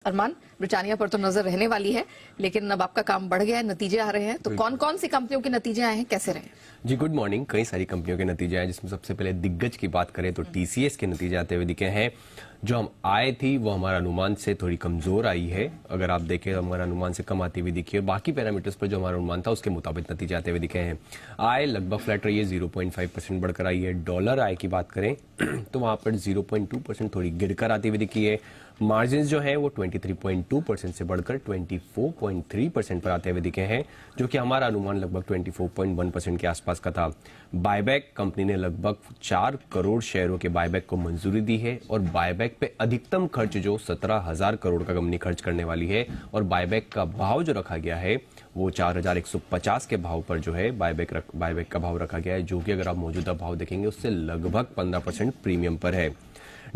अरमान, Britannia पर तो नजर रहने वाली है, लेकिन अब आपका काम बढ़ गया है, नतीजे आ रहे हैं, तो कौन कौन सी कंपनियों के नतीजे आए हैं, कैसे रहे? जी गुड मॉर्निंग। कई सारी कंपनियों के नतीजे आए, जिसमें सबसे पहले दिग्गज की बात करें तो टीसीएस के नतीजे आते हुए दिखे हैं। जो हम आए थी वो हमारा अनुमान से थोड़ी कमजोर आई है। अगर आप देखें तो हमारा अनुमान से कम आती हुई दिखी है। बाकी पैरामीटर्स पर जो हमारा अनुमान था उसके मुताबिक नतीजे आते हुए दिखे हैं। आय लगभग फ्लैट रही है, 0.5% बढ़कर आई है। डॉलर आय की बात करें तो वहां पर 0.2% थोड़ी गिरकर आती हुई दिखी है। मार्जिन जो है वो 23.2% से बढ़कर 24.3% पर आते हुए दिखे हैं, जो कि हमारा अनुमान लगभग 24.1% के आसपास का था। बायबैक, कंपनी ने लगभग 4 करोड़ शेयरों के बायबैक को मंजूरी दी है और बायबैक पे अधिकतम खर्च जो 17,000 करोड़ का कंपनी खर्च करने वाली है, और बायबैक का भाव जो रखा गया है वो 4,150 के भाव पर जो है बायबैक का भाव रखा गया है, जो कि अगर आप मौजूदा भाव देखेंगे उससे लगभग 15% प्रीमियम पर है।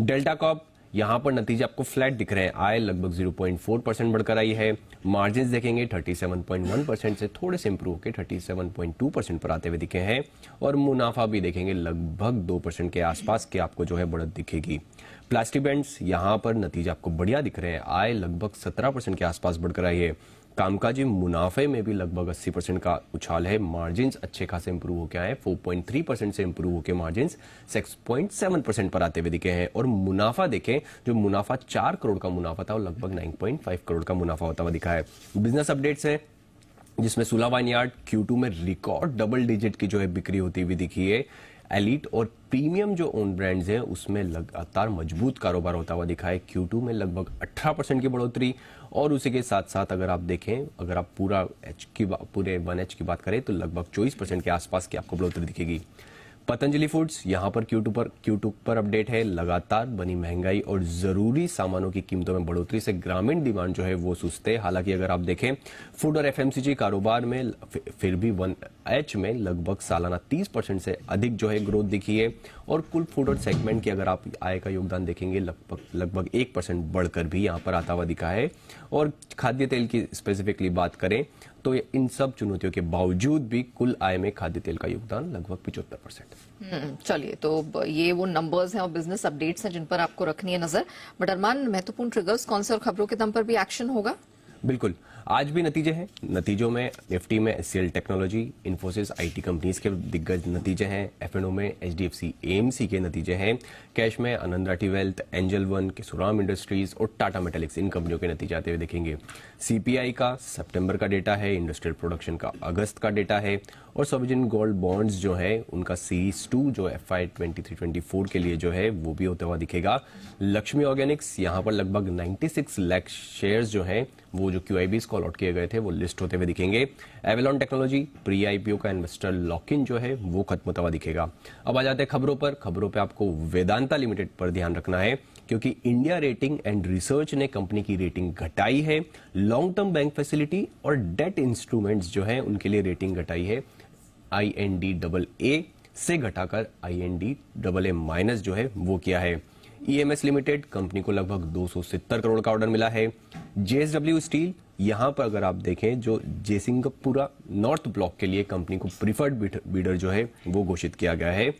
डेल्टा कॉर्प, यहां पर नतीजे आपको फ्लैट दिख रहे हैं। आय लगभग 0.4% बढ़कर आई है। मार्जिन देखेंगे 37.1% से थोड़े से इंप्रूव होकर 37.2% पर आते हुए दिखे हैं, और मुनाफा भी देखेंगे लगभग 2% के आसपास के आपको जो है बढ़त दिखेगी। प्लास्टिक बैंड्स, यहां पर नतीजे आपको बढ़िया दिख रहे हैं। आय लगभग 17% के आसपास बढ़कर आई है। कामकाजी मुनाफे में भी लगभग 80% का उछाल है। मार्जिन अच्छे खासे इंप्रूव होकर आए, 4.3% से इंप्रूव होकर मार्जिन 6.7% पर आते हुए दिखे हैं। और मुनाफा देखें, जो मुनाफा 4 करोड़ का मुनाफा था वो लगभग 9.5 करोड़ का मुनाफा होता हुआ दिखा है। बिजनेस अपडेट्स है, जिसमें सुला वाइनयार्ड Q2 में रिकॉर्ड डबल डिजिट की जो है बिक्री होती हुई दिखी है। एलीट और प्रीमियम जो ओन ब्रांड्स हैं उसमें लगातार मजबूत कारोबार होता हुआ दिखा है। Q2 में लगभग 18% की बढ़ोतरी, और उसी के साथ साथ अगर आप देखें, अगर आप पूरे 1H की बात करें तो लगभग 24% के आसपास की आपको बढ़ोतरी दिखेगी। पतंजलि फूड्स, यहां पर Q2 पर अपडेट है। लगातार बनी महंगाई और जरूरी सामानों की कीमतों में बढ़ोतरी से ग्रामीण डिमांड जो है वो सुस्त है। हालांकि अगर आप देखें फूड और एफएमसीजी कारोबार में फिर भी 1H में लगभग सालाना 30% से अधिक जो है ग्रोथ दिखी है। और कुल फूड और सेगमेंट की अगर आप आय का योगदान देखेंगे लगभग 1% बढ़कर भी यहां पर आता हुआ दिखा है। और खाद्य तेल की स्पेसिफिकली बात करें तो इन सब चुनौतियों के बावजूद भी कुल आय में खाद्य तेल का योगदान लगभग 75%। चलिए, तो ये वो नंबर्स हैं और बिजनेस अपडेट्स हैं जिन पर आपको रखनी है नजर। बट अरमान, महत्वपूर्ण ट्रिगर्स कौन से और खबरों के दम पर भी एक्शन होगा? बिल्कुल, आज भी नतीजे हैं। नतीजों में निफ्टी में HCL technology, Infosys, IT companies के दिग्गज नतीजे हैं। एफएनओ में एचडीएफसी एएमसी के नतीजे हैं। कैश में Anand Rathi Wealth, Angel One, Kesoram Industries और टाटा मेटालिक्स, इन कंपनियों के नतीजे आते हुए देखेंगे। सीपीआई का सितंबर का डेटा है, इंडस्ट्रियल प्रोडक्शन का अगस्त का डेटा है, और सोवरेन गोल्ड बॉन्ड्स जो है उनका सीरीज 2 जो FY 23-24 के लिए जो है वो भी होता हुआ दिखेगा। लक्ष्मी ऑर्गेनिक्स, यहां पर लगभग 96 लाख शेयर्स जो हैं वो जो QIBs को अलॉट किए गए थे वो लिस्ट होते हुए दिखेंगे। एवेलॉन टेक्नोलॉजी, प्री IPO का इन्वेस्टर लॉक इन जो है वो खत्म होता हुआ दिखेगा। अब आ जाते हैं खबरों पर। खबरों पे आपको वेदांता लिमिटेड पर ध्यान रखना है, क्योंकि इंडिया रेटिंग एंड रिसर्च ने कंपनी की रेटिंग घटाई है। लॉन्ग टर्म बैंक फैसिलिटी और डेट इंस्ट्रूमेंट्स जो है उनके लिए रेटिंग घटाई है। IND AA से घटाकर IND AA- जो है वो किया है। EMS लिमिटेड, कंपनी को लगभग 270 करोड़ का ऑर्डर मिला है। JSW स्टील, यहां पर अगर आप देखें जो जयसिंहपुरा नॉर्थ ब्लॉक के लिए कंपनी को प्रीफर्ड बीडर जो है वो घोषित किया गया है।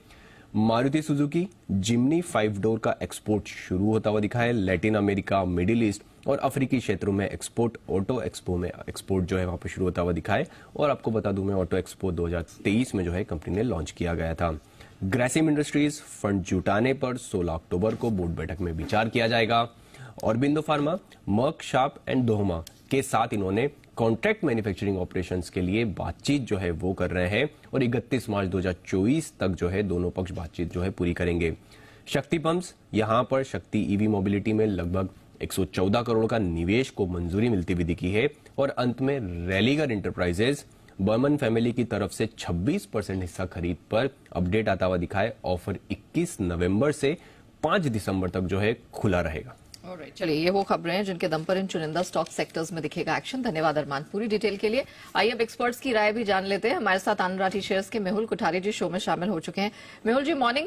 मारुति सुजुकी जिम्नी 5 डोर का एक्सपोर्ट शुरू होता हुआ दिखा है। लैटिन अमेरिका, मिडिल ईस्ट और अफ्रीकी क्षेत्रों में एक्सपोर्ट, ऑटो एक्सपो में एक्सपोर्ट जो है वहां पर शुरू होता हुआ दिखा है। और आपको बता दूं मैं, ऑटो एक्सपो 2023 में जो है कंपनी ने लॉन्च किया गया था। ग्रासिम इंडस्ट्रीज, फंड जुटाने पर 16 अक्टूबर को बोर्ड बैठक में विचार किया जाएगा। और बिंदु फार्मा, मर्क, शार्प एंड दोहमा के साथ इन्होंने कॉन्ट्रैक्ट मैन्युफैक्चरिंग ऑपरेशंस के लिए बातचीत जो है वो कर रहे हैं, और 31 मार्च 2024 तक जो है दोनों पक्ष बातचीत जो है पूरी करेंगे। शक्ति पंप्स, यहां पर शक्ति ईवी मोबिलिटी में लगभग 114 करोड़ का निवेश को मंजूरी मिलती हुई दिखी है। और अंत में रैलीगर इंटरप्राइजेज, बर्मन फैमिली की तरफ से 26% हिस्सा खरीद पर अपडेट आता हुआ दिखा है। ऑफर 21 नवंबर से 5 दिसंबर तक जो है खुला रहेगा। चलिए, ये वो खबरें हैं जिनके दम पर इन चुनिंदा स्टॉक सेक्टर्स में दिखेगा एक्शन। धन्यवाद अरमान, पूरी डिटेल के लिए। आइए अब एक्सपर्ट्स की राय भी जान लेते हैं। हमारे साथ आनंद राठी शेयर्स के मेहुल कोठारी जी शो में शामिल हो चुके हैं। मेहुल जी, मॉर्निंग।